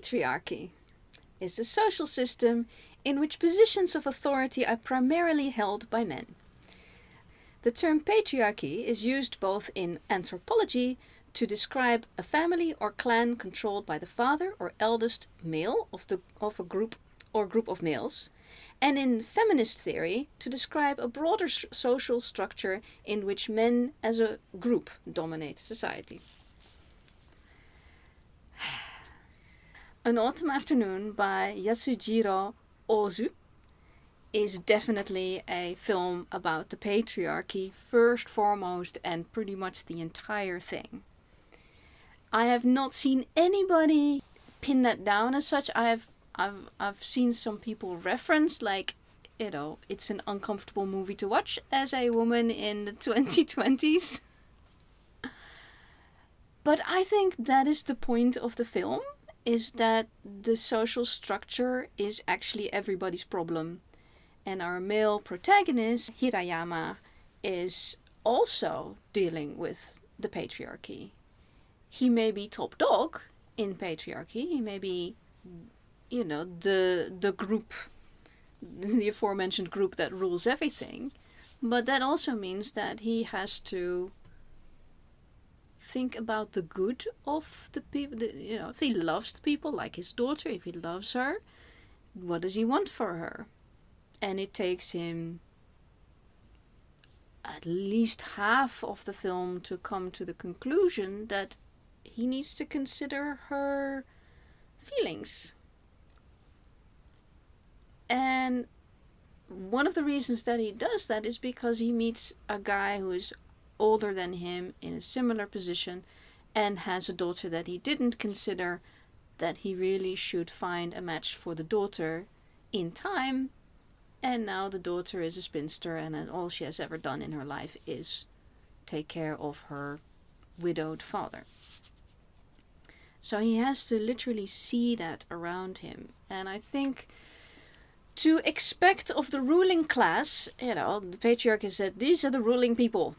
Patriarchy is a social system in which positions of authority are primarily held by men. The term patriarchy is used both in anthropology to describe a family or clan controlled by the father or eldest male of a group or group of males, and in feminist theory to describe a broader social structure in which men as a group dominate society. An Autumn Afternoon by Yasujiro Ozu is definitely a film about the patriarchy first, foremost, and pretty much the entire thing. I have not seen anybody pin that down as such. I've seen some people reference, like, you know, it's an uncomfortable movie to watch as a woman in the 2020s. But I think that is the point of the film, is that the social structure is actually everybody's problem. And our male protagonist, Hirayama, is also dealing with the patriarchy. He may be top dog in patriarchy. He may be, you know, the group, the aforementioned group that rules everything. But that also means that he has to think about the good of the people. You know, if he loves the people, like his daughter, if he loves her, what does he want for her? And it takes him at least half of the film to come to the conclusion that he needs to consider her feelings. And one of the reasons that he does that is because he meets a guy who is older than him in a similar position and has a daughter that he didn't consider that he really should find a match for the daughter in time. And now the daughter is a spinster, and all she has ever done in her life is take care of her widowed father. So he has to literally see that around him. And I think to expect of the ruling class, you know, the patriarch has said, these are the ruling people.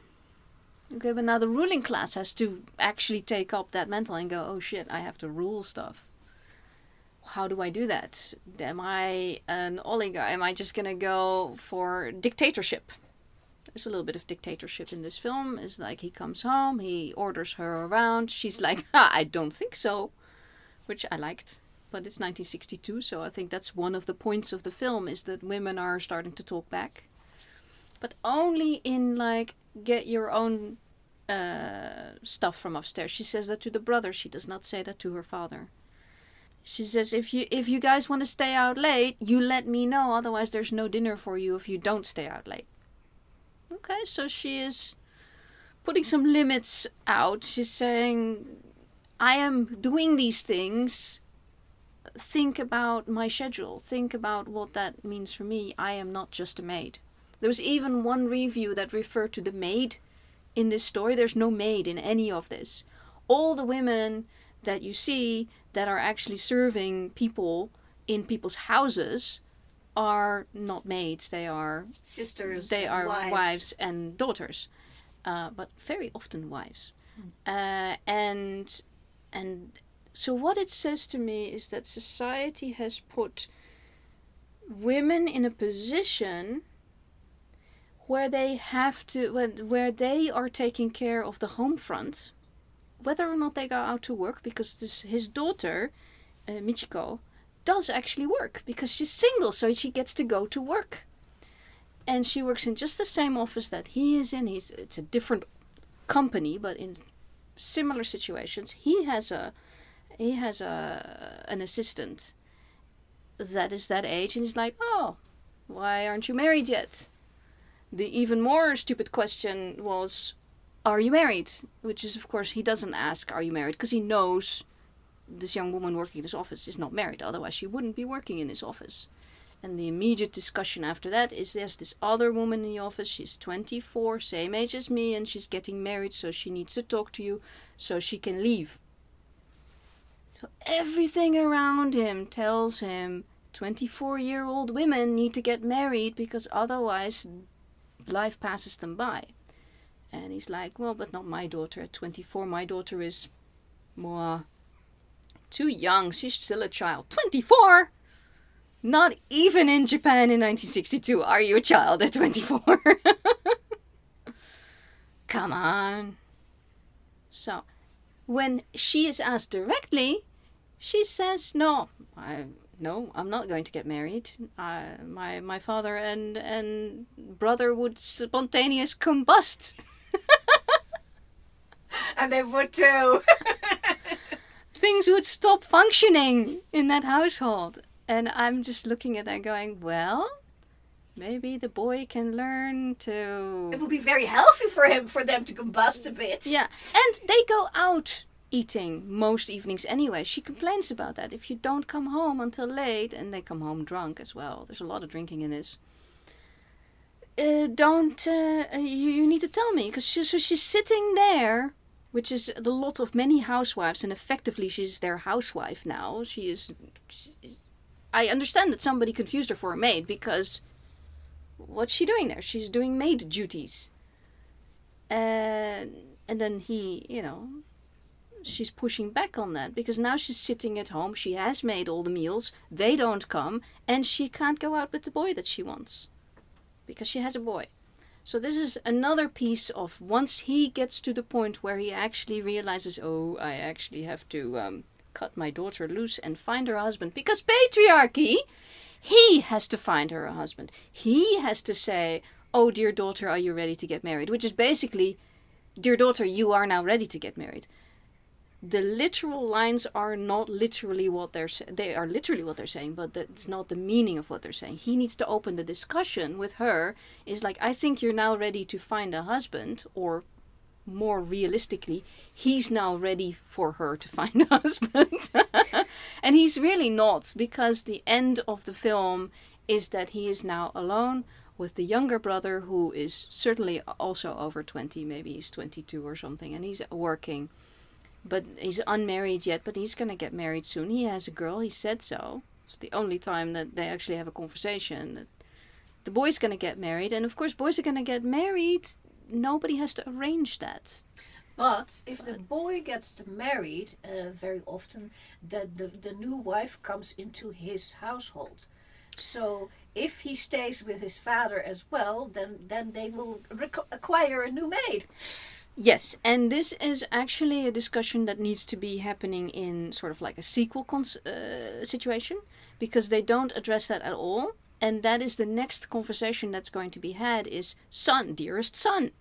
Okay, but now the ruling class has to actually take up that mantle and go, oh shit, I have to rule stuff. How do I do that? Am I an oligarch? Am I just going to go for dictatorship? There's a little bit of dictatorship in this film. It's like he comes home, he orders her around. She's like, I don't think so. Which I liked. But it's 1962, so I think that's one of the points of the film, is that women are starting to talk back. But only in, like, get your own stuff from upstairs. She says that to the brother. She does not say that to her father. She says, if you guys want to stay out late, you let me know. Otherwise, there's no dinner for you if you don't stay out late. Okay, so she is putting some limits out. She's saying, I am doing these things. Think about my schedule. Think about what that means for me. I am not just a maid. There was even one review that referred to the maid in this story. There's no maid in any of this. All the women that you see that are actually serving people in people's houses are not maids. They are sisters. They are wives and daughters, but very often wives. And so what it says to me is that society has put women in a position where they have to, where they are taking care of the home front, whether or not they go out to work, because his daughter, Michiko, does actually work because she's single, so she gets to go to work. And she works in just the same office that he is in. It's a different company, but in similar situations, he has an assistant that is that age, and he's like, oh, why aren't you married yet? The even more stupid question was, are you married? Which is, of course, he doesn't ask, are you married? Because he knows this young woman working in his office is not married. Otherwise, she wouldn't be working in his office. And the immediate discussion after that is, there's this other woman in the office. She's 24, same age as me, and she's getting married, so she needs to talk to you so she can leave. So everything around him tells him 24-year-old women need to get married because otherwise life passes them by. And he's like, well, but not my daughter at 24. My daughter is more Too young. She's still a child. 24! Not even in Japan in 1962 are you a child at 24. Come on. So, when she is asked directly, she says, no, I'm not going to get married. My father and brother would spontaneous combust. And they would too. Things would stop functioning in that household. And I'm just looking at that going, well, maybe the boy can learn to... It would be very healthy for them to combust a bit. Yeah, and they go out eating most evenings anyway. She complains about that. If you don't come home until late, and they come home drunk as well. There's a lot of drinking in this. You need to tell me. Because she's sitting there, which is the lot of many housewives, and effectively she's their housewife now. I understand that somebody confused her for a maid, because what's she doing there? She's doing maid duties. And then she's pushing back on that, because now she's sitting at home, she has made all the meals, they don't come, and she can't go out with the boy that she wants, because she has a boy. So this is another piece of, once he gets to the point where he actually realizes, oh, I actually have to cut my daughter loose and find her husband, because patriarchy, he has to find her a husband. He has to say, oh, dear daughter, are you ready to get married? Which is basically, dear daughter, you are now ready to get married. The literal lines are not literally what they are literally what they're saying, but that's not the meaning of what they're saying. He needs to open the discussion with her. Is like, I think you're now ready to find a husband, or more realistically, he's now ready for her to find a husband. And he's really not, because the end of the film is that he is now alone with the younger brother, who is certainly also over 20, maybe he's 22 or something, and he's working. But he's unmarried yet, but he's going to get married soon. He has a girl, he said so. It's the only time that they actually have a conversation. The boy's going to get married, and of course boys are going to get married. Nobody has to arrange that. But if the boy gets married, very often the new wife comes into his household. So if he stays with his father as well, then they will acquire a new maid. Yes, and this is actually a discussion that needs to be happening in sort of like a sequel situation, because they don't address that at all. And that is the next conversation that's going to be had is, son, dearest son,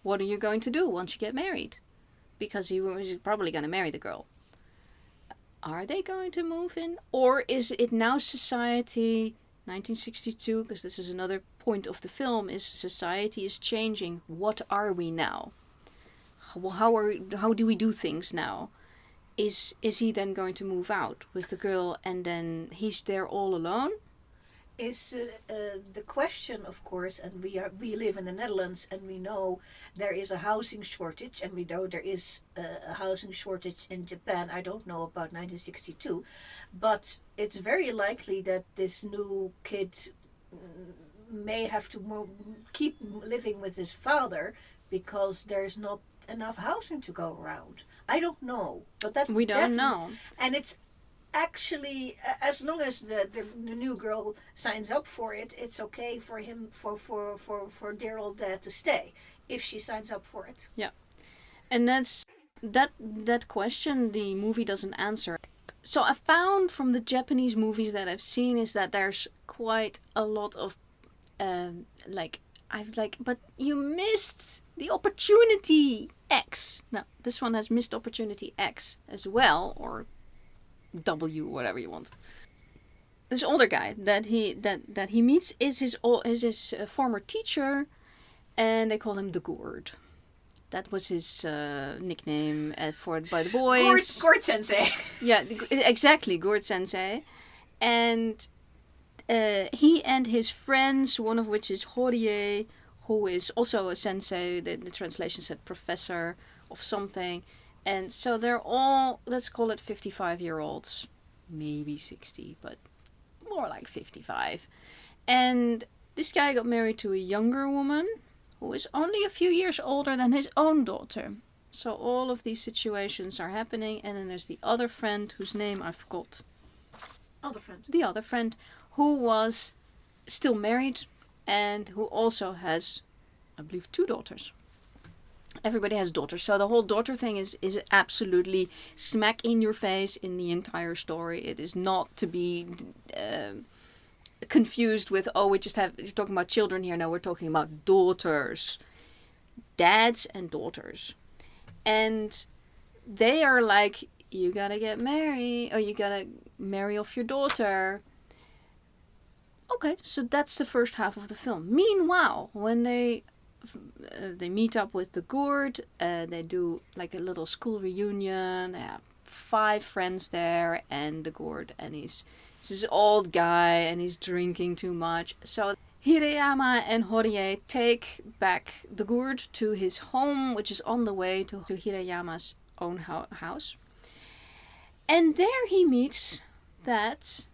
what are you going to do once you get married? Because he's probably going to marry the girl. Are they going to move in? Or is it now society, 1962, because this is another point of the film, is society is changing. What are we now? How do we do things now? Is he then going to move out with the girl, and then he's there all alone? Is the question, of course, and we live in the Netherlands, and we know there is a housing shortage, and we know there is a housing shortage in Japan. I don't know about 1962, but it's very likely that this new kid may have to keep living with his father, because there's not enough housing to go around. I don't know, but that we don't know. And it's actually, as long as the new girl signs up for it, it's okay for him, for dear old dad to stay, if she signs up for it. Yeah, and that question the movie doesn't answer. So I found from the Japanese movies that I've seen is that there's quite a lot of but you missed the opportunity X. Now, this one has missed opportunity X as well, or W, whatever you want. This older guy that he meets is his former teacher, and they call him The Gourd. That was his nickname by the boys. Gourd Sensei. Yeah, exactly, Gourd Sensei. And he and his friends, one of which is Horie, who is also a sensei, the translation said professor of something. And so they're all, let's call it 55-year-olds, maybe 60, but more like 55. And this guy got married to a younger woman who is only a few years older than his own daughter. So all of these situations are happening, and then there's the other friend whose name I forgot. Other friend. The other friend who was still married and who also has, I believe, 2 daughters. Everybody has daughters, so the whole daughter thing is absolutely smack in your face in the entire story. It is not to be confused with, oh, you're talking about children here. No, we're talking about daughters. Dads and daughters. And they are like, you gotta get married, or you gotta marry off your daughter. Okay, so that's the first half of the film. Meanwhile, when they meet up with the Gourd, they do like a little school reunion. They have 5 friends there, and the Gourd, and he's this old guy, and he's drinking too much. So Hirayama and Horie take back the Gourd to his home, which is on the way to Hirayama's own house. And there he meets that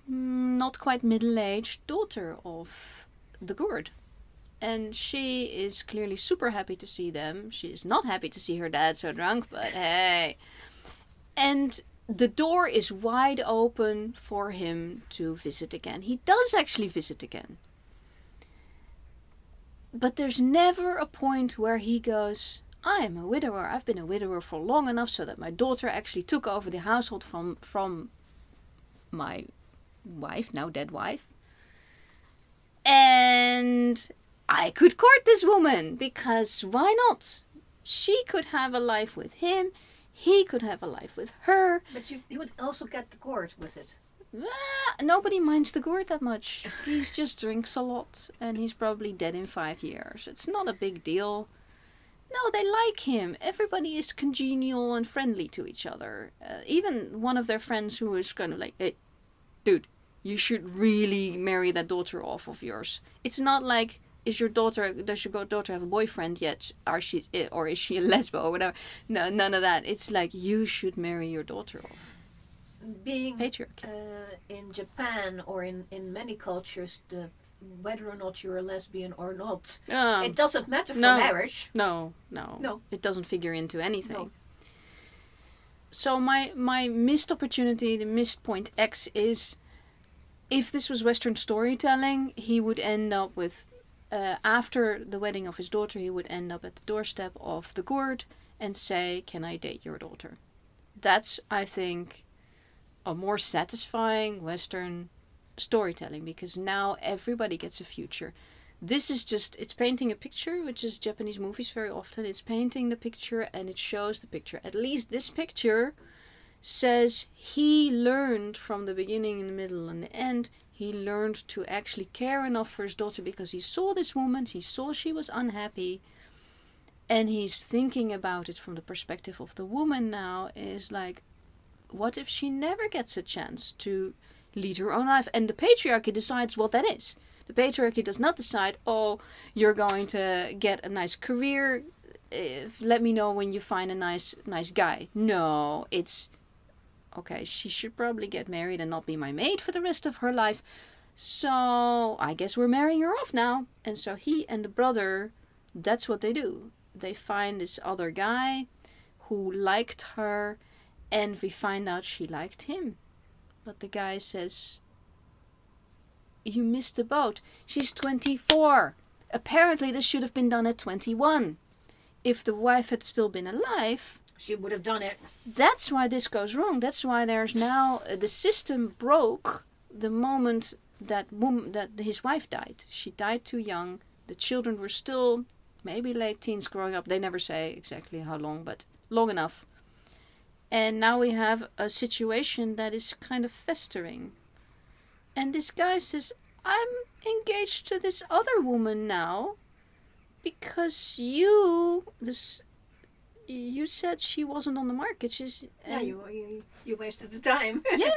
not quite middle-aged daughter of the Gourd. And she is clearly super happy to see them. She is not happy to see her dad so drunk, but hey. And the door is wide open for him to visit again. He does actually visit again. But there's never a point where he goes, I'm a widower. I've been a widower for long enough so that my daughter actually took over the household from my wife, now dead wife. And I could court this woman, because why not? She could have a life with him. He could have a life with her. But you would also get the Gourd with it. Nobody minds the Gourd that much. He just drinks a lot, and he's probably dead in 5 years. It's not a big deal. No, they like him. Everybody is congenial and friendly to each other. Even one of their friends who is kind of like, hey, dude, you should really marry that daughter off of yours. It's not like, does your daughter have a boyfriend yet? Or is she a lesbo or whatever? No, none of that. It's like, you should marry your daughter off. Being Patriarchy. In Japan or in many cultures, whether or not you're a lesbian or not, it doesn't matter for marriage. No. It doesn't figure into anything. No. So my missed opportunity, the missed point X is, if this was Western storytelling, he would end up with, after the wedding of his daughter, he would end up at the doorstep of the Gourd and say, can I date your daughter? That's, I think, a more satisfying Western storytelling, because now everybody gets a future. This is just, it's painting a picture, which is Japanese movies very often. It's painting the picture and it shows the picture. At least this picture says he learned from the beginning and the middle and the end. He learned to actually care enough for his daughter because he saw this woman, he saw she was unhappy, and he's thinking about it from the perspective of the woman now. Is like, what if she never gets a chance to lead her own life? And the patriarchy decides what that is. The patriarchy does not decide, oh, you're going to get a nice career, let me know when you find a nice guy. No, it's, okay, she should probably get married and not be my maid for the rest of her life. So I guess we're marrying her off now. And so he and the brother, that's what they do. They find this other guy who liked her, and we find out she liked him. But the guy says, you missed the boat. She's 24. Apparently this should have been done at 21. If the wife had still been alive, she would have done it. That's why this goes wrong. That's why there's now, the system broke the moment that his wife died. She died too young. The children were still maybe late teens growing up. They never say exactly how long, but long enough. And now we have a situation that is kind of festering. And this guy says, I'm engaged to this other woman now because you said she wasn't on the market. You wasted the time. Yeah.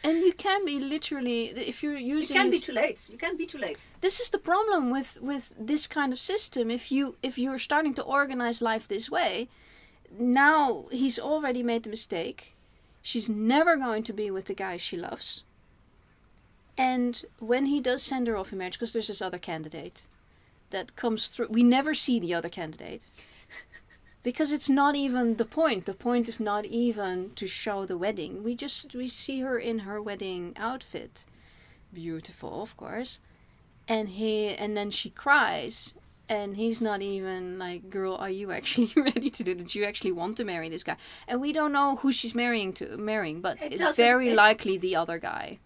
And you can be literally, if you're using... You can be too late. You can be too late. This is the problem with this kind of system. If you're starting to organize life this way, now he's already made the mistake. She's never going to be with the guy she loves. And when he does send her off in marriage, because there's this other candidate that comes through, we never see the other candidate. Because it's not even the point. The point is not even to show the wedding. We see her in her wedding outfit. Beautiful, of course. And then she cries. And he's not even like, girl, are you actually ready to do it? Did you actually want to marry this guy? And we don't know who she's marrying, but it's very likely the other guy.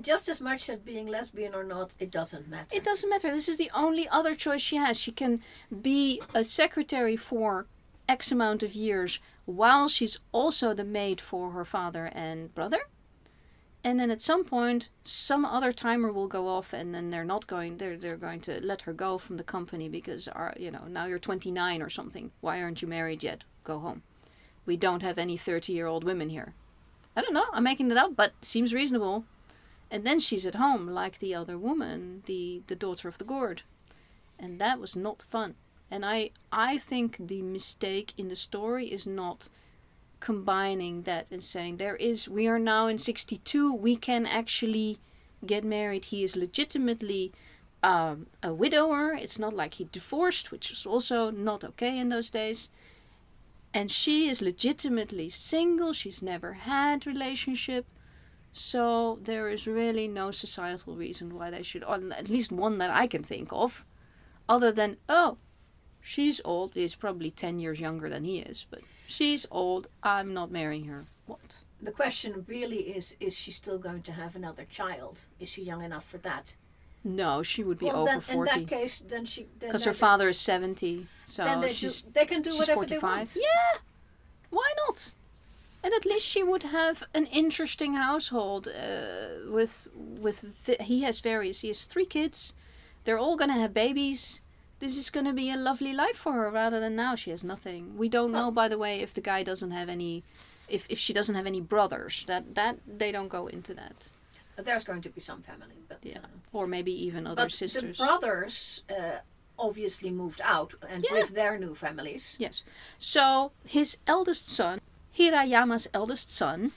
Just as much as being lesbian or not, it doesn't matter. It doesn't matter. This is the only other choice she has. She can be a secretary for X amount of years while she's also the maid for her father and brother. And then at some point, some other timer will go off, and then they're going to let her go from the company because, now you're 29 or something. Why aren't you married yet? Go home. We don't have any 30-year-old women here. I don't know. I'm making it up, but it seems reasonable. And then she's at home like the other woman, the daughter of the Gourd. And that was not fun. And I think the mistake in the story is not combining that and saying we are now in 62, we can actually get married. He is legitimately a widower. It's not like he divorced, which was also not okay in those days. And she is legitimately single. She's never had relationship. So there is really no societal reason why they should, or at least one that I can think of, other than, she's old. He's probably 10 years younger than he is, but she's old. I'm not marrying her. What? The question really is she still going to have another child? Is she young enough for that? No, she would be over 40. In that case, then she... Because her father is 70, so then they can do whatever 45. they want. Yeah, why not? And at least she would have an interesting household he has 3 kids. They're all going to have babies. This is going to be a lovely life for her rather than now she has nothing. We don't know, by the way, if the guy doesn't have any, if she doesn't have any brothers. That they don't go into that. There's going to be some family, but or maybe even other sisters. The brothers obviously moved out and with their new families. Yes. So his eldest son, Hirayama's eldest son,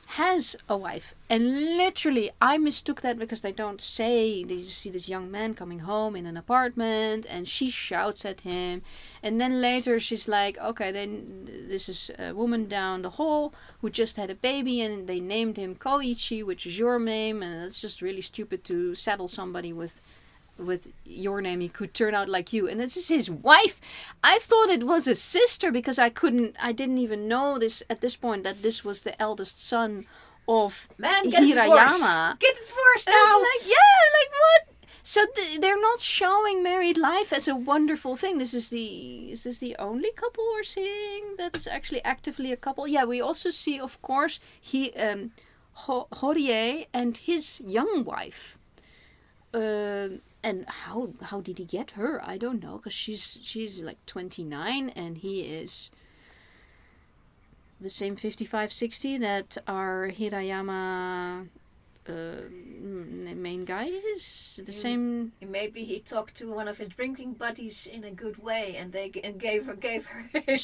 has a wife. And literally, I mistook that because they don't say, they just see this young man coming home in an apartment and she shouts at him. And then later she's like, okay, then this is a woman down the hall who just had a baby and they named him Koichi, which is your name. And it's just really stupid to saddle somebody with your name. He could turn out like you, and this is his wife. I thought it was a sister because I didn't even know this at this point that this was the eldest son of Hirayama. Get divorced now. Like what? So they're not showing married life as a wonderful thing. Is this the only couple we're seeing that is actually actively a couple? Yeah, we also see, of course, Horie and his young wife. And how did he get her? I don't know, because she's like 29 and he is the same 55, 60 that our Hirayama main guy is. The same. Maybe he talked to one of his drinking buddies in a good way, and they gave her a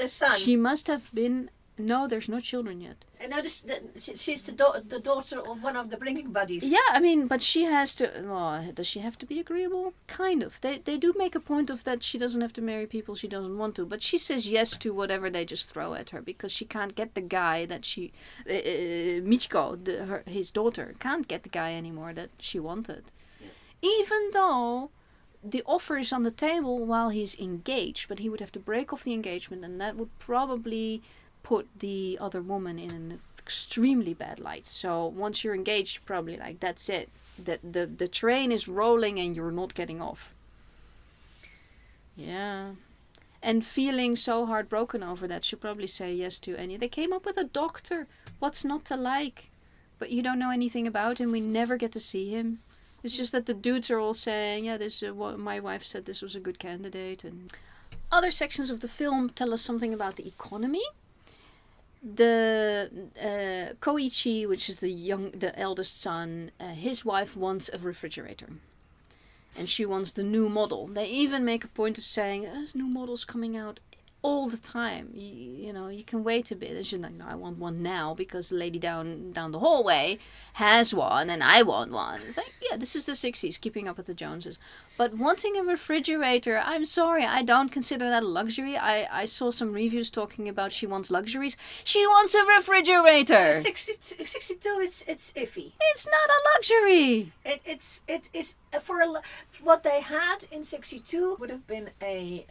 son. She must have been. No, there's no children yet. And no, she's the daughter of one of the drinking buddies. Yeah, I mean, but she has to... Well, does she have to be agreeable? Kind of. They do make a point of that she doesn't have to marry people she doesn't want to. But she says yes to whatever they just throw at her. Because she can't get the guy that she... Michiko, his daughter, can't get the guy anymore that she wanted. Yeah. Even though the offer is on the table while he's engaged. But he would have to break off the engagement. And that would probably put the other woman in an extremely bad light. So once you're engaged, you're probably like, that's it. The train is rolling and you're not getting off. Yeah. And feeling so heartbroken over that, she'll probably say yes to any. They came up with a doctor. What's not to like? But you don't know anything about him. We never get to see him. It's just that the dudes are all saying, yeah, this my wife said this was a good candidate. And other sections of the film tell us something about the economy. The Koichi, which is the eldest son, his wife wants a refrigerator, and she wants the new model. They even make a point of saying, "There's new models coming out all the time. You know, you can wait a bit. And she's like, no, I want one now because the lady down the hallway has one and I want one. It's like, yeah, this is the 60s, keeping up with the Joneses. But wanting a refrigerator, I'm sorry, I don't consider that a luxury. I saw some reviews talking about she wants luxuries. She wants a refrigerator. 62, it's iffy. It's not a luxury. It is what they had in 62 would have been a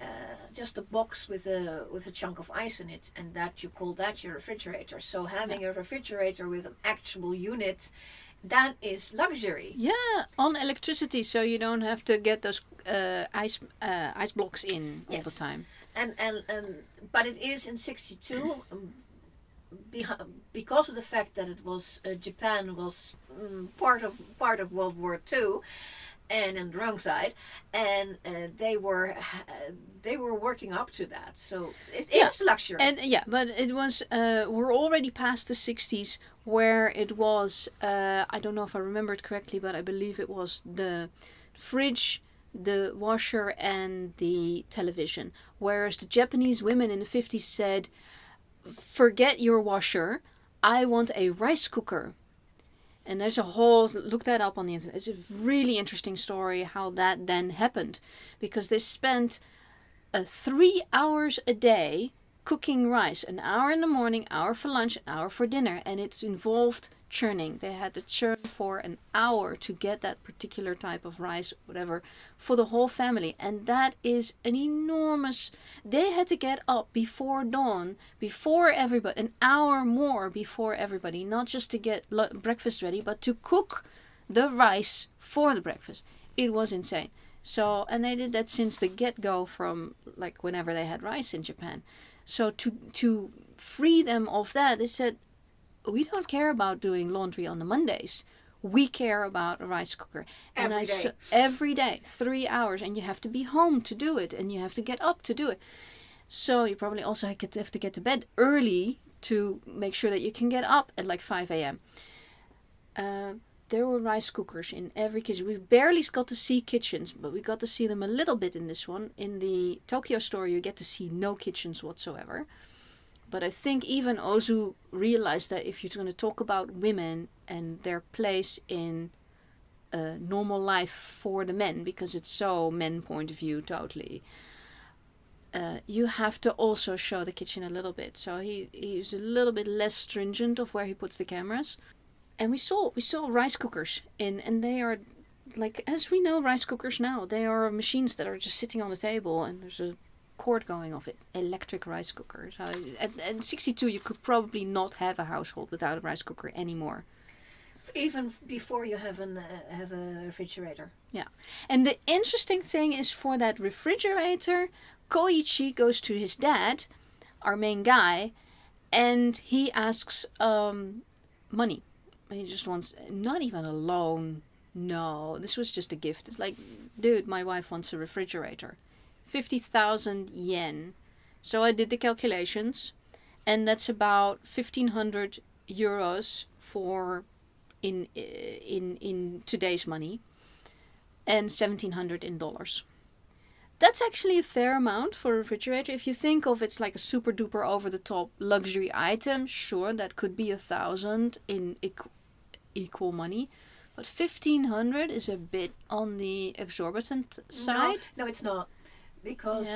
just a box with a chunk of ice in it, and that you call that your refrigerator. So having a refrigerator with an actual unit, that is luxury. Yeah, on electricity, so you don't have to get those ice blocks in all the time. And but it is in 62 because of the fact that it was Japan was part of World War II, and on the wrong side, and they were working up to that, so it's luxury. And but it was we're already past the 60s where it was I don't know if I remember it correctly, but I believe it was the fridge, the washer, and the television, whereas the Japanese women in the 50s said, forget your washer, I want a rice cooker. And there's a whole, look that up on the internet. It's a really interesting story how that then happened. Because they spent 3 hours a day cooking rice. An hour in the morning, hour for lunch, an hour for dinner. And it's involved churning. They had to churn for an hour to get that particular type of rice, whatever, for the whole family. And that is an enormous... They had to get up before dawn, before everybody, an hour more before everybody, not just to get breakfast ready, but to cook the rice for the breakfast. It was insane. So, and they did that since the get-go, from like whenever they had rice in Japan. So to free them of that, they said, we don't care about doing laundry on the Mondays. We care about a rice cooker. Every day, 3 hours, and you have to be home to do it, and you have to get up to do it. So you probably also have to get to bed early to make sure that you can get up at like 5 a.m. There were rice cookers in every kitchen. We barely got to see kitchens, but we got to see them a little bit in this one. In the Tokyo store, you get to see no kitchens whatsoever. But I think even Ozu realized that if you're going to talk about women and their place in normal life for the men, because it's so men point of view totally, you have to also show the kitchen a little bit. So he's a little bit less stringent of where he puts the cameras. And we saw rice cookers and they are, like, as we know rice cookers now, they are machines that are just sitting on the table and there's a cord going off it. Electric rice cooker. So at 62 you could probably not have a household without a rice cooker anymore. Even before you have a refrigerator. Yeah. And the interesting thing is, for that refrigerator, Koichi goes to his dad, our main guy, and he asks money. He just wants, not even a loan. No, this was just a gift. It's like, dude, my wife wants a refrigerator. 50,000 yen. So I did the calculations, and that's about 1,500 euros for in today's money, and 1,700 in dollars. That's actually a fair amount for a refrigerator. If you think of it's like a super duper over the top luxury item, sure, that could be 1,000 in equal money. But 1,500 is a bit on the exorbitant side. No, it's not. Because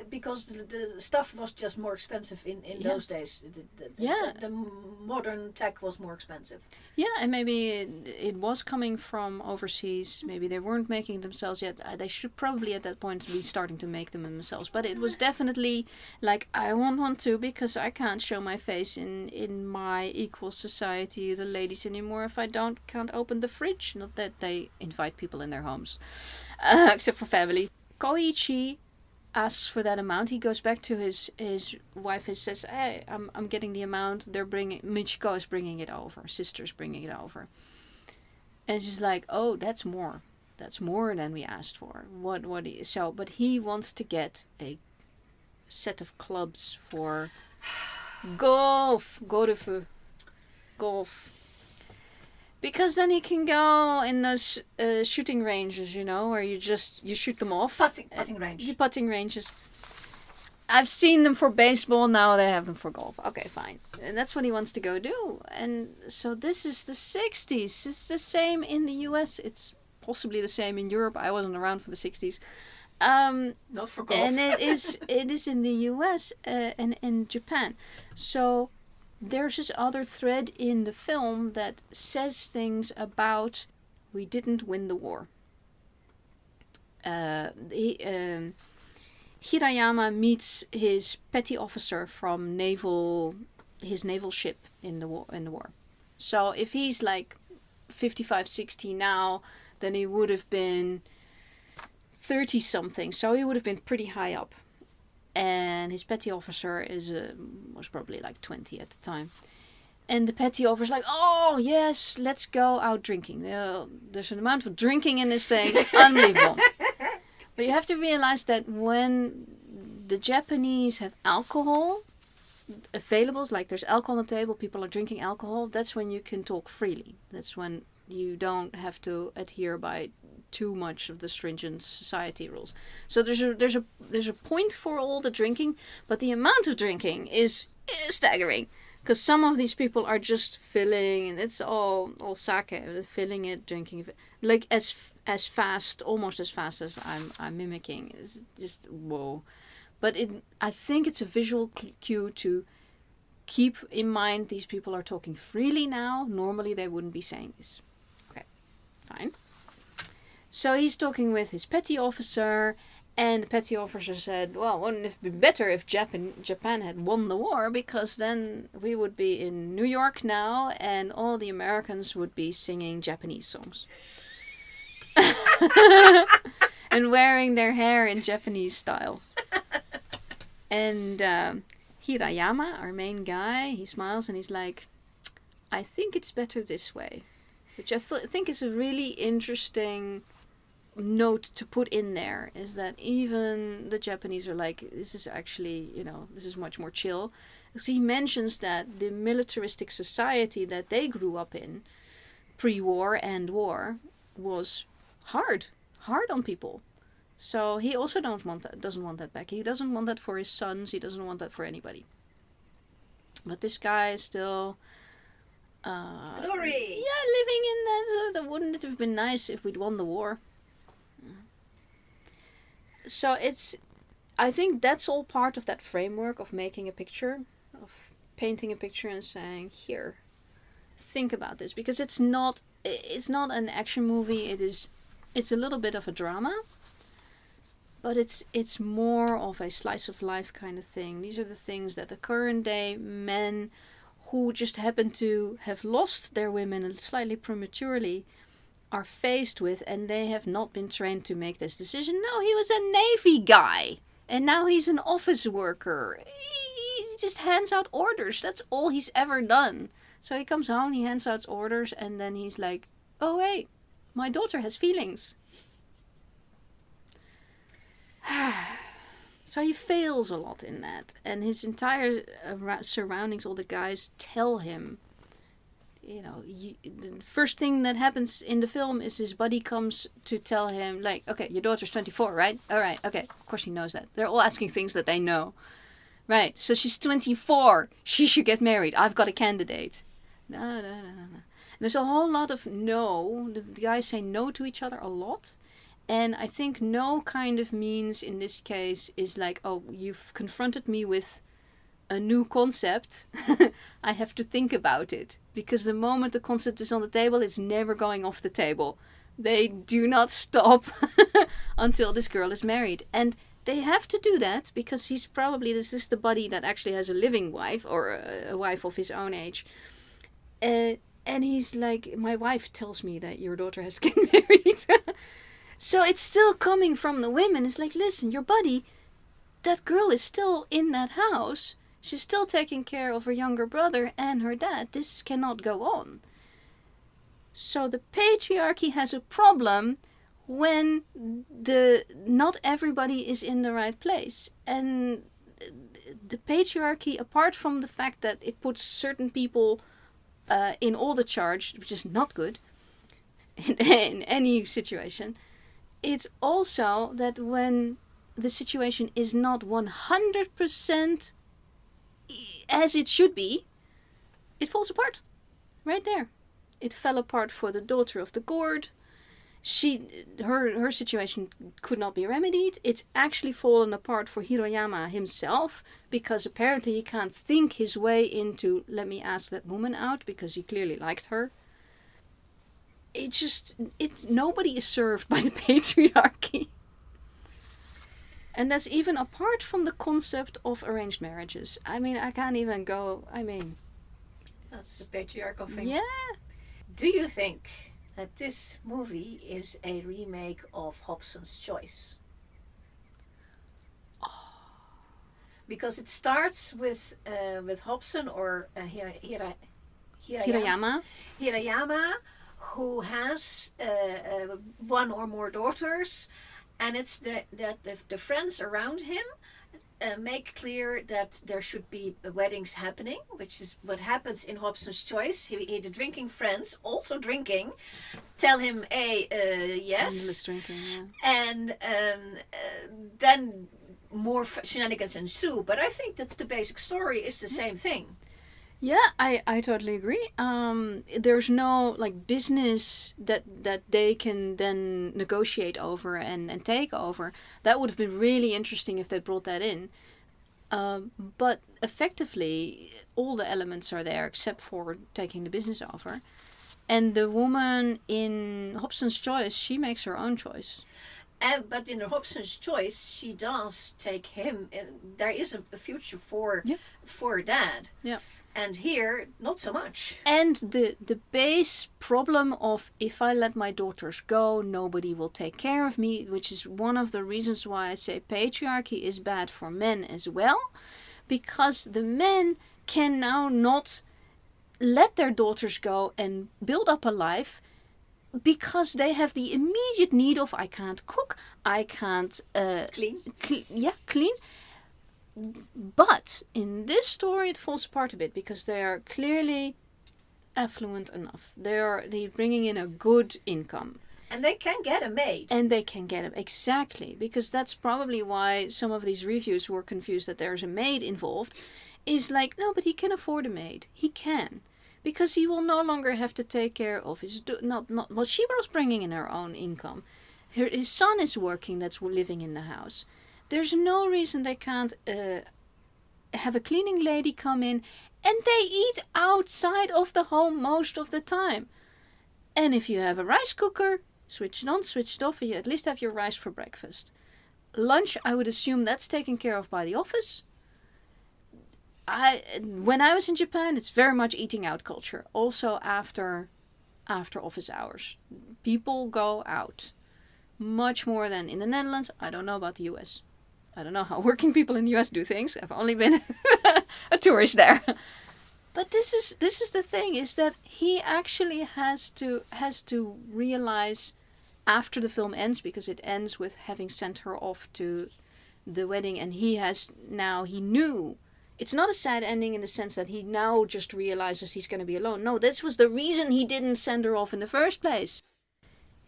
because the stuff was just more expensive in those days. The modern tech was more expensive. Yeah, and maybe it was coming from overseas. Maybe they weren't making it themselves yet. They should probably at that point be starting to make them themselves. But it was definitely like, I won't want to, because I can't show my face in my equal society, the ladies, anymore if I can't open the fridge. Not that they invite people in their homes, except for family. Koichi asks for that amount. He goes back to his wife and says, hey, I'm getting the amount. Michiko is bringing it over. Sister's bringing it over. And she's like, oh, that's more. That's more than we asked for. But he wants to get a set of clubs for golf. Golf. Because then he can go in those shooting ranges, where you shoot them off. Putting range. The putting ranges. I've seen them for baseball, now they have them for golf. Okay, fine. And that's what he wants to go do. And so this is the 60s. It's the same in the US. It's possibly the same in Europe. I wasn't around for the 60s. Not for golf. And it is in the US and in Japan. So there's this other thread in the film that says things about we didn't win the war. Hirayama meets his petty officer from his naval ship in the war. So if he's like 55, 60 now, then he would have been 30 something. So he would have been pretty high up. And his petty officer was probably like 20 at the time. And the petty officer's like, oh yes, let's go out drinking. There's an amount of drinking in this thing, unbelievable. But you have to realize that when the Japanese have alcohol available, like there's alcohol on the table, people are drinking alcohol, that's when you can talk freely. That's when you don't have to adhere by too much of the stringent society rules. So there's a point for all the drinking, but the amount of drinking is staggering. Because some of these people are just filling, and it's all sake, filling it, drinking it, like as fast, almost as fast as I'm mimicking. It's just whoa. But I think it's a visual cue to keep in mind these people are talking freely now. Normally they wouldn't be saying this. Okay, fine. So he's talking with his petty officer. And the petty officer said, well, wouldn't it be better if Japan had won the war? Because then we would be in New York now and all the Americans would be singing Japanese songs. And wearing their hair in Japanese style. And Hirayama, our main guy, he smiles and he's like, I think it's better this way. Which I think is a really interesting note to put in there, is that even the Japanese are like, this is actually, this is much more chill. Because he mentions that the militaristic society that they grew up in, pre-war and war, was hard on people. So he also doesn't want that back. He doesn't want that for his sons. He doesn't want that for anybody. But this guy is still Glory! Yeah, living in that. Wouldn't it have been nice if we'd won the war? So I think that's all part of that framework of making a picture, of painting a picture and saying, here, think about this. Because it's not an action movie, it's a little bit of a drama, but it's more of a slice of life kind of thing. These are the things that the current day men who just happen to have lost their women slightly prematurely are faced with, and they have not been trained to make this decision. No, he was a Navy guy, and now he's an office worker. He just hands out orders. That's all he's ever done. So he comes home, he hands out orders, and then he's like, oh wait, my daughter has feelings. So he fails a lot in that, and his entire surroundings, all the guys tell him, the first thing that happens in the film is his buddy comes to tell him, like, okay, your daughter's 24, right? All right, okay. Of course he knows that. They're all asking things that they know. Right, so she's 24. She should get married. I've got a candidate. No. And there's a whole lot of no. The guys say no to each other a lot. And I think no kind of means in this case is like, oh, you've confronted me with a new concept. I have to think about it. Because the moment the concept is on the table, it's never going off the table. They do not stop until this girl is married. And they have to do that because this is the buddy that actually has a living wife, or a wife of his own age. And he's like, my wife tells me that your daughter has to get married. So it's still coming from the women. It's like, listen, your buddy, that girl is still in that house. She's still taking care of her younger brother and her dad. This cannot go on. So the patriarchy has a problem when not everybody is in the right place. And the patriarchy, apart from the fact that it puts certain people in all the charge, which is not good in any situation, it's also that when the situation is not 100% as it should be, it falls apart. Right there. It fell apart for the daughter of the Gourd. Her situation could not be remedied. It's actually fallen apart for Hirayama himself, because apparently he can't think his way into, let me ask that woman out, because he clearly liked her. Nobody is served by the patriarchy. And that's even apart from the concept of arranged marriages. I mean, I can't even go, That's the patriarchal thing. yeah. Do you think that this movie is a remake of Hobson's Choice? Because it starts with Hobson or Hirayama, who has one or more daughters, and it's the friends around him make clear that there should be weddings happening, which is what happens in Hobson's Choice. The drinking friends, also drinking, tell him yes, Drinking, yeah. and then more shenanigans ensue. But I think that the basic story is the same thing. Yeah, I totally agree. There's no business that they can then negotiate over and take over. That would have been really interesting if they brought that in. But effectively, all the elements are there except for taking the business over. And the woman in Hobson's Choice, she makes her own choice. But in Hobson's Choice, she does take him. There is a future for Dad. Yeah. And here, not so much. And the base problem of, if I let my daughters go, nobody will take care of me, which is one of the reasons why I say patriarchy is bad for men as well. Because the men can now not let their daughters go and build up a life, because they have the immediate need of, I can't cook, I can't Clean. Clean. But in this story it falls apart a bit, because they are clearly affluent enough. They're bringing in a good income. And they can get a maid. And they can get it, exactly. Because that's probably why some of these reviews were confused that there's a maid involved. Is no, but he can afford a maid. He can. Because he will no longer have to take care of his... Well, she was bringing in her own income. His son is working, that's living in the house. There's no reason they can't have a cleaning lady come in, and they eat outside of the home most of the time. And if you have a rice cooker, switch it on, switch it off, and you at least have your rice for breakfast. Lunch, I would assume that's taken care of by the office. When I was in Japan, it's very much eating out culture. Also after office hours. People go out. Much more than in the Netherlands. I don't know about the US. I don't know how working people in the US do things. I've only been a tourist there. But this is the thing, is that he actually has to realize after the film ends, because it ends with having sent her off to the wedding, and he knew. It's not a sad ending in the sense that he now just realizes he's going to be alone. No, this was the reason he didn't send her off in the first place.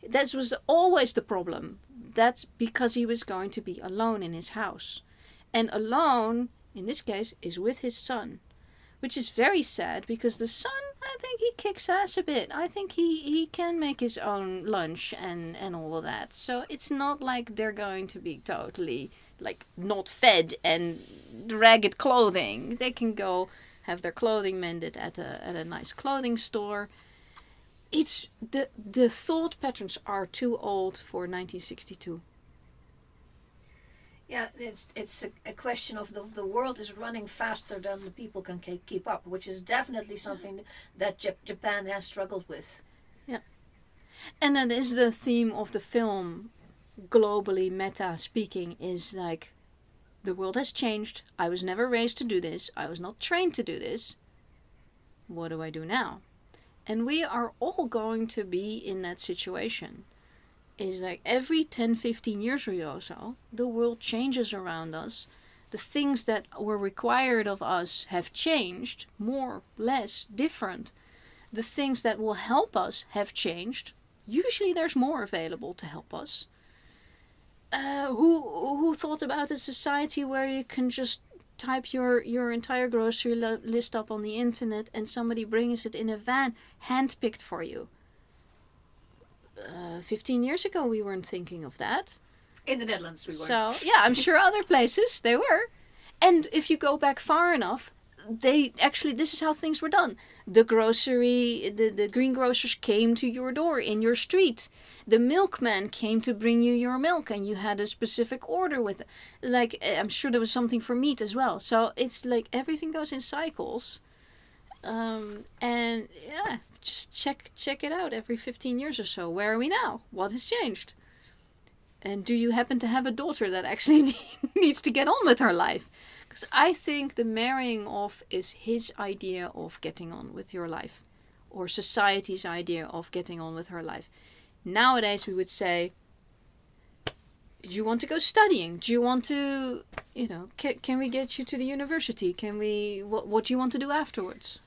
That was always the problem. That's because he was going to be alone in his house. And alone, in this case, is with his son. Which is very sad, because the son, I think he kicks ass a bit. I think he can make his own lunch and all of that. So it's not like they're going to be totally not fed and ragged clothing. They can go have their clothing mended at a nice clothing store. It's the thought patterns are too old for 1962. Yeah, it's a question of the world is running faster than the people can keep up, which is definitely something that Japan has struggled with. Yeah. And that is the theme of the film, globally meta speaking, is the world has changed. I was never raised to do this. I was not trained to do this. What do I do now? And we are all going to be in that situation. Is every 10, 15 years or so, the world changes around us. The things that were required of us have changed, more, less, different. The things that will help us have changed. Usually there's more available to help us. who thought about a society where you can just type your entire grocery list up on the internet and somebody brings it in a van, handpicked for you? 15 years ago, we weren't thinking of that. In the Netherlands, we weren't. So, yeah, I'm sure other places they were. And if you go back far enough, this is how things were done. The greengrocers came to your door in your street. The milkman came to bring you your milk, and you had a specific order with it. Like, I'm sure there was something for meat as well. So it's like everything goes in cycles. And yeah, just check it out every 15 years or so. Where are we now? What has changed? And do you happen to have a daughter that actually needs to get on with her life? Because I think the marrying off is his idea of getting on with your life. Or society's idea of getting on with her life. Nowadays we would say, do you want to go studying? Do you want to, can we get you to the university? What do you want to do afterwards?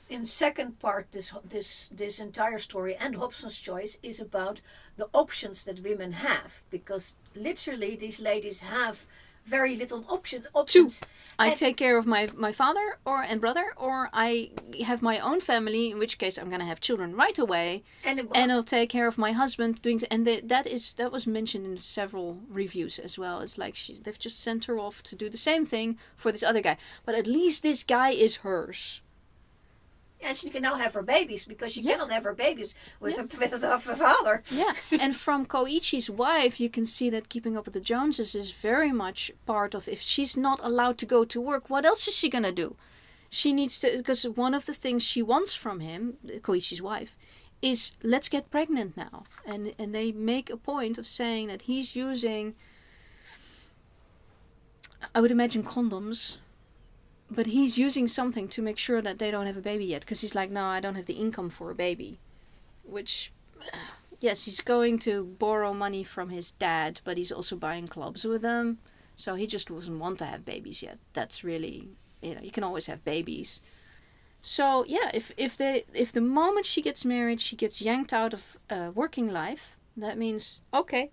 In second part, this entire story and Hobson's choice is about the options that women have, because literally these ladies have very little options. I take care of my father and brother, or I have my own family, in which case I'm going to have children right away, and I'll take care of my husband that was mentioned in several reviews as well. It's like they've just sent her off to do the same thing for this other guy, but at least this guy is hers. And she can now have her babies, because she cannot have her babies with her father. Yeah, and from Koichi's wife, you can see that Keeping Up with the Joneses is very much part of, if she's not allowed to go to work, what else is she going to do? She needs to, because one of the things she wants from him, Koichi's wife, is let's get pregnant now. And they make a point of saying that he's using, I would imagine, condoms. But he's using something to make sure that they don't have a baby yet. Because he's like, no, I don't have the income for a baby. Which, yes, he's going to borrow money from his dad. But he's also buying clubs with them. So he just doesn't want to have babies yet. That's really, you can always have babies. So, yeah, if the moment she gets married, she gets yanked out of working life. That means, okay,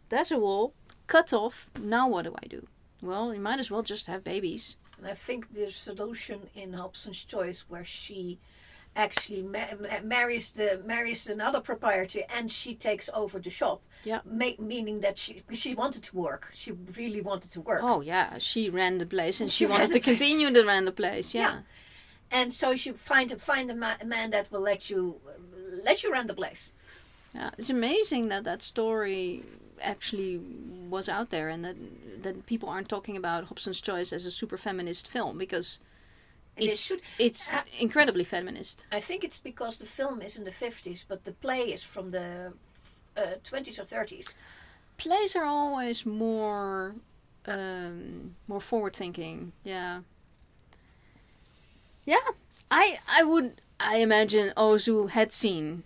there's a wall. Cut off. Now what do I do? Well, you might as well just have babies. And I think the solution in Hobson's choice, where she actually marries another proprietor and she takes over the shop, meaning that she wanted to work. She really wanted to work. Oh yeah, she ran the place and she wanted to continue to run the place. Yeah. And so she find a man that will let you run the place. Yeah, it's amazing that story actually was out there, and that people aren't talking about Hobson's Choice as a super feminist film, because it's incredibly feminist. I think it's because the film is in the 50s, but the play is from the 20s or 30s. Plays are always more forward thinking. Yeah. I imagine Ozu had seen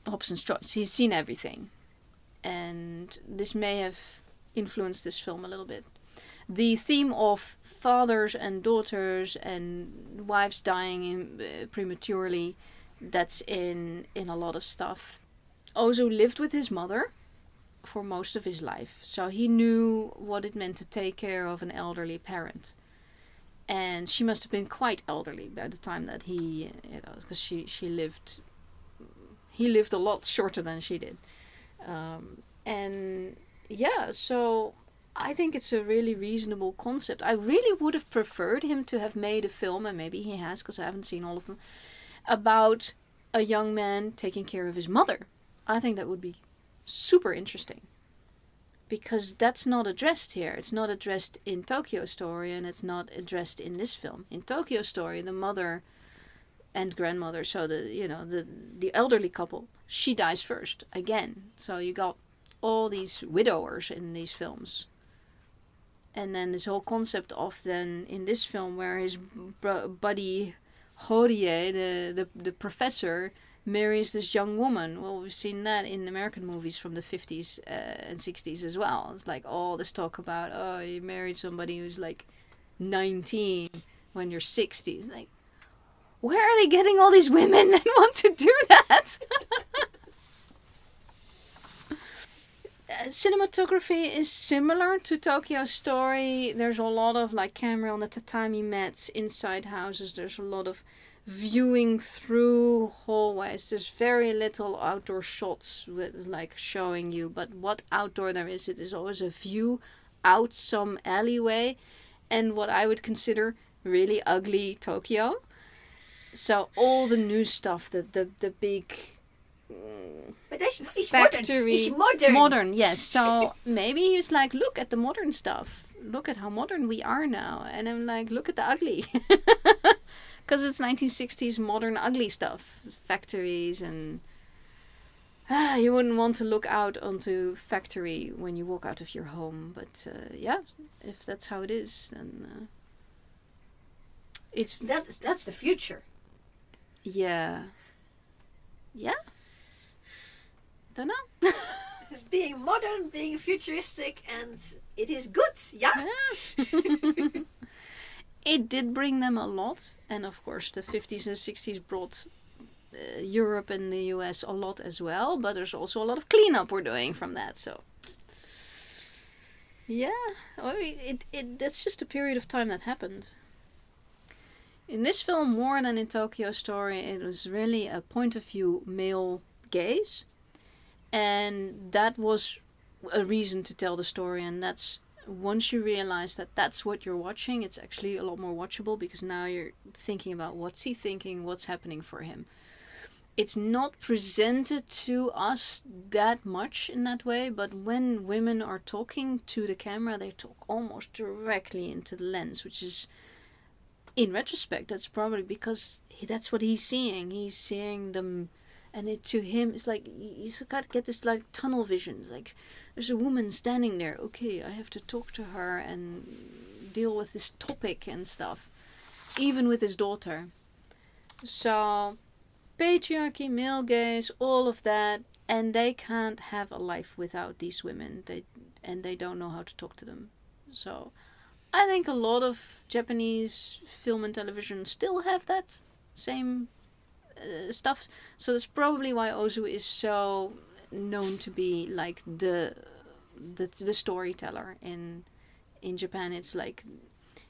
Hobson's Choice. He's seen everything. And this may have influenced this film a little bit. The theme of fathers and daughters and wives dying prematurely, that's in a lot of stuff. Ozu lived with his mother for most of his life, so he knew what it meant to take care of an elderly parent. And she must have been quite elderly by the time that he, because he lived a lot shorter than she did. So I think it's a really reasonable concept. I really would have preferred him to have made a film, and maybe he has, because I haven't seen all of them, about a young man taking care of his mother. I think that would be super interesting, because that's not addressed here. It's not addressed in Tokyo Story, and it's not addressed in this film. In Tokyo Story, the mother and grandmother, so the elderly couple, she dies first again. So you got all these widowers in these films, and then this whole concept of then in this film where his buddy Horie, the professor, marries this young woman. Well, we've seen that in American movies from the 50s and 60s as well. It's like all this talk about, oh, you married somebody who's like 19 when you're 60. It's like, where are they getting all these women that want to do that? Cinematography is similar to Tokyo Story. There's a lot of like camera on the tatami mats inside houses. There's a lot of viewing through hallways. There's very little outdoor shots with like showing you, but what outdoor there is, it is always a view out some alleyway and what I would consider really ugly Tokyo. So all the new stuff, the big But he's factory, modern. He's modern. modern, yes. So maybe he was like, look at the modern stuff. Look at how modern we are now. And I'm like, look at the ugly. Because it's 1960s modern ugly stuff. Factories and... you wouldn't want to look out onto factory when you walk out of your home. But yeah, if that's how it is, then... it's... That's the future. Yeah. Yeah? Don't know. It's being modern, being futuristic, and it is good. Yeah. It did bring them a lot, and of course the 50s and 60s brought Europe and the US a lot as well, but there's also a lot of cleanup we're doing from that, so yeah, that's just a period of time that happened. In this film, more than in Tokyo Story, it was really a point of view male gaze, and that was a reason to tell the story. And that's, once you realize that that's what you're watching, it's actually a lot more watchable, because now you're thinking about what's he thinking, what's happening for him. It's not presented to us that much in that way, but when women are talking to the camera, they talk almost directly into the lens, which is, in retrospect, that's probably because that's what he's seeing. He's seeing them, and it to him it's like he's got to get this like tunnel vision. Like, there's a woman standing there. Okay, I have to talk to her and deal with this topic and stuff, even with his daughter. So, patriarchy, male gaze, all of that, and they can't have a life without these women. They don't know how to talk to them. So, I think a lot of Japanese film and television still have that same stuff. So that's probably why Ozu is so known to be like the storyteller in Japan. It's like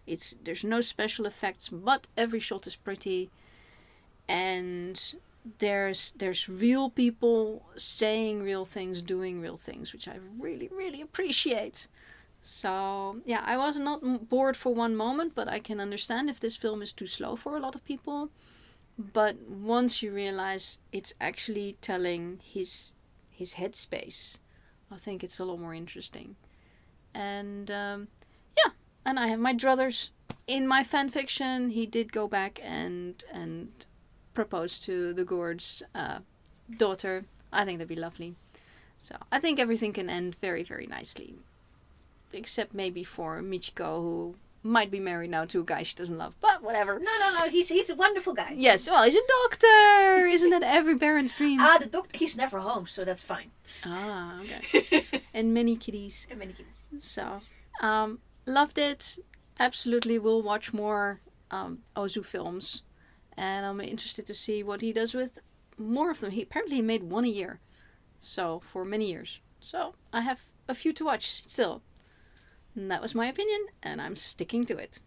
there's no special effects, but every shot is pretty, and there's real people saying real things, doing real things, which I really, really appreciate. So, yeah, I was not bored for one moment, but I can understand if this film is too slow for a lot of people. But once you realize it's actually telling his headspace, I think it's a lot more interesting. And, yeah, and I have my druthers. In my fanfiction, he did go back and propose to the Gourd's daughter. I think that'd be lovely. So, I think everything can end very, very nicely. Except maybe for Michiko, who might be married now to a guy she doesn't love. But whatever. No. He's a wonderful guy. Yes, well, he's a doctor. Isn't that every parent's dream? The doctor, he's never home, so that's fine. Okay. And many kitties. So, loved it. Absolutely will watch more Ozu films. And I'm interested to see what he does with more of them. He apparently made one a year. So, for many years. So, I have a few to watch still. And that was my opinion, and I'm sticking to it.